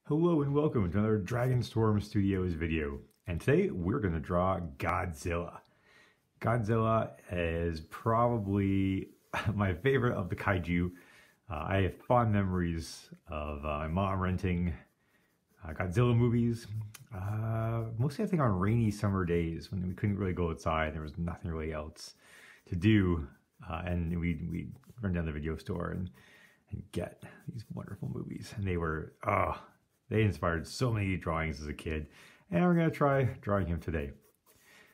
Hello and welcome to another Dragonstorm Studios video. And today we're going to draw Godzilla. Godzilla is probably my favorite of the kaiju. I have fond memories of my mom renting Godzilla movies. Mostly I think on rainy summer days when we couldn't really go outside. There was nothing really else to do. And we'd run down the video store and get these wonderful movies. And they inspired so many drawings as a kid, and we're going to try drawing him today.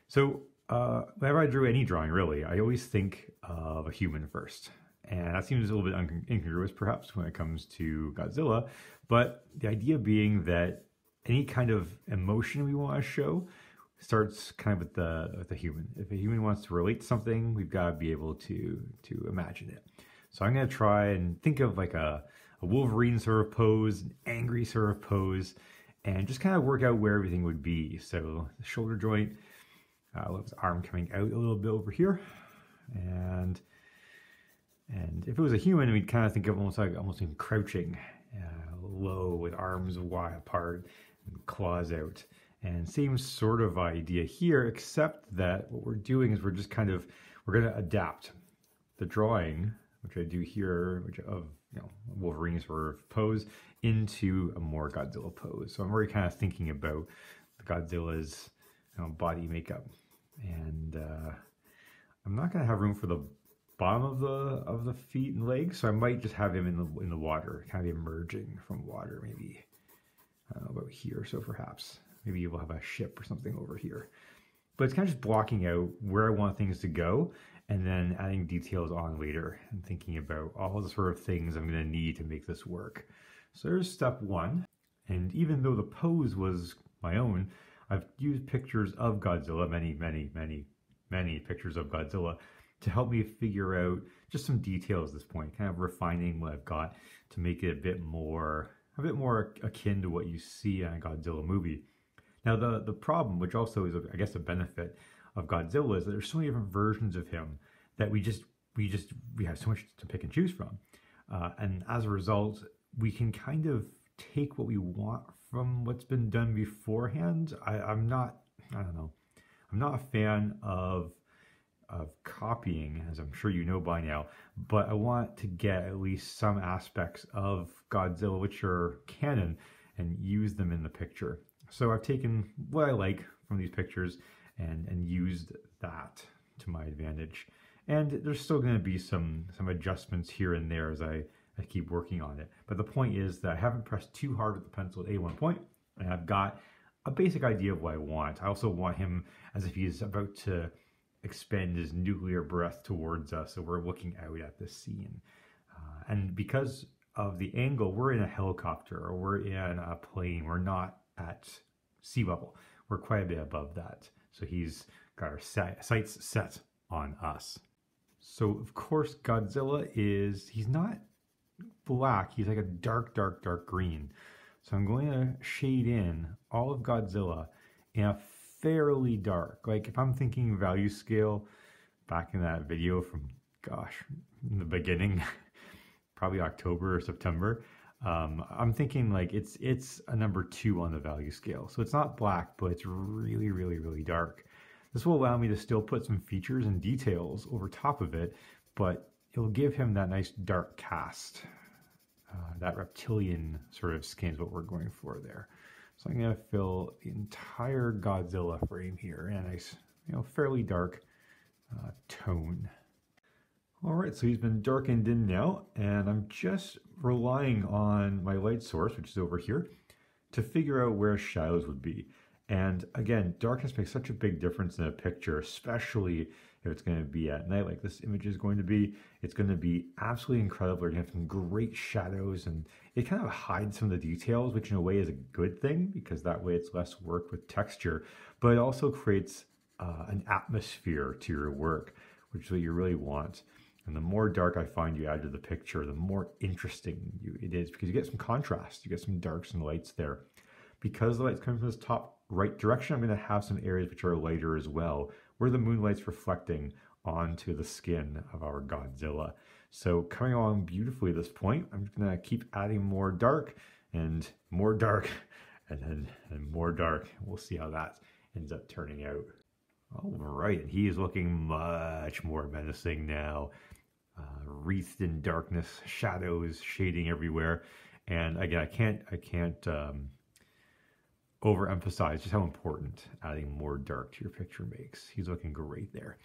So whenever I drew any drawing, really, I always think of a human first. And that seems a little bit incongruous, perhaps, when it comes to Godzilla. But the idea being that any kind of emotion we want to show starts kind of with the human. If a human wants to relate to something, we've got to be able to imagine it. So I'm going to try and think of like a Wolverine sort of pose, an angry sort of pose, and just kind of work out where everything would be. So the shoulder joint, his arm coming out a little bit over here, and if it was a human, we'd kind of think of almost like crouching low with arms wide apart and claws out. And same sort of idea here, except that what we're doing is we're going to adapt the drawing, which I do here, of Wolverine sort of pose, into a more Godzilla pose. So I'm already kind of thinking about Godzilla's body makeup, and I'm not going to have room for the bottom of the feet and legs, so I might just have him in the water, kind of emerging from water, maybe I don't know, about here. So perhaps maybe we'll have a ship or something over here. But it's kind of just blocking out where I want things to go, and then adding details on later and thinking about all the sort of things I'm going to need to make this work. So there's step one. And even though the pose was my own, I've used pictures of Godzilla, many pictures of Godzilla, to help me figure out just some details at this point, kind of refining what I've got to make it a bit more akin to what you see in a Godzilla movie. Now the problem, which also is I guess a benefit of Godzilla, is that there's so many different versions of him that we have so much to pick and choose from, and as a result, we can kind of take what we want from what's been done beforehand. I'm not a fan of copying, as I'm sure you know by now, but I want to get at least some aspects of Godzilla which are canon and use them in the picture. So I've taken what I like from these pictures and used that to my advantage. And there's still going to be some adjustments here and there as I keep working on it. But the point is that I haven't pressed too hard with the pencil at any one point, and I've got a basic idea of what I want. I also want him as if he's about to expend his nuclear breath towards us, so we're looking out at this scene. And because of the angle, we're in a helicopter or we're in a plane. We're not at sea level. We're quite a bit above that. So he's got our sights set on us. So of course Godzilla he's not black, he's like a dark green. So I'm going to shade in all of Godzilla in a fairly dark, like if I'm thinking value scale back in that video from, in the beginning, probably October or September, I'm thinking like it's a number 2 on the value scale. So it's not black, but it's really dark. This will allow me to still put some features and details over top of it, but it'll give him that nice dark cast. That reptilian sort of skin is what we're going for there. So I'm going to fill the entire Godzilla frame here in a nice, fairly dark tone. All right, so he's been darkened in now, and I'm just relying on my light source, which is over here, to figure out where shadows would be. And again, darkness makes such a big difference in a picture, especially if it's going to be at night like this image is going to be. It's going to be absolutely incredible. You're going to have some great shadows, and it kind of hides some of the details, which in a way is a good thing, because that way it's less work with texture, but it also creates an atmosphere to your work, which is what you really want. And the more dark I find you add to the picture, the more interesting it is, because you get some contrast, you get some darks and lights there. Because the light's coming from this top right direction, I'm going to have some areas which are lighter as well, where the moonlight's reflecting onto the skin of our Godzilla. So coming along beautifully at this point, I'm just going to keep adding more dark and more dark, and more dark. We'll see how that ends up turning out. All right, and he is looking much more menacing now. Wreathed in darkness, shadows shading everywhere. And again, I can't overemphasize just how important adding more dark to your picture makes. He's looking great there.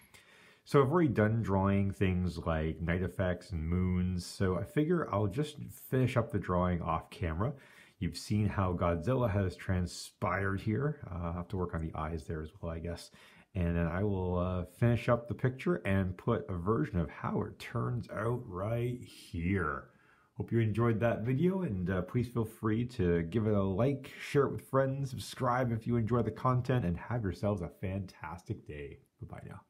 So I've already done drawing things like night effects and moons, so I figure I'll just finish up the drawing off camera. You've seen how Godzilla has transpired here. I'll have to work on the eyes there as well, I guess. And then I will finish up the picture and put a version of how it turns out right here. Hope you enjoyed that video, and please feel free to give it a like, share it with friends, subscribe if you enjoy the content, and have yourselves a fantastic day. Bye-bye now.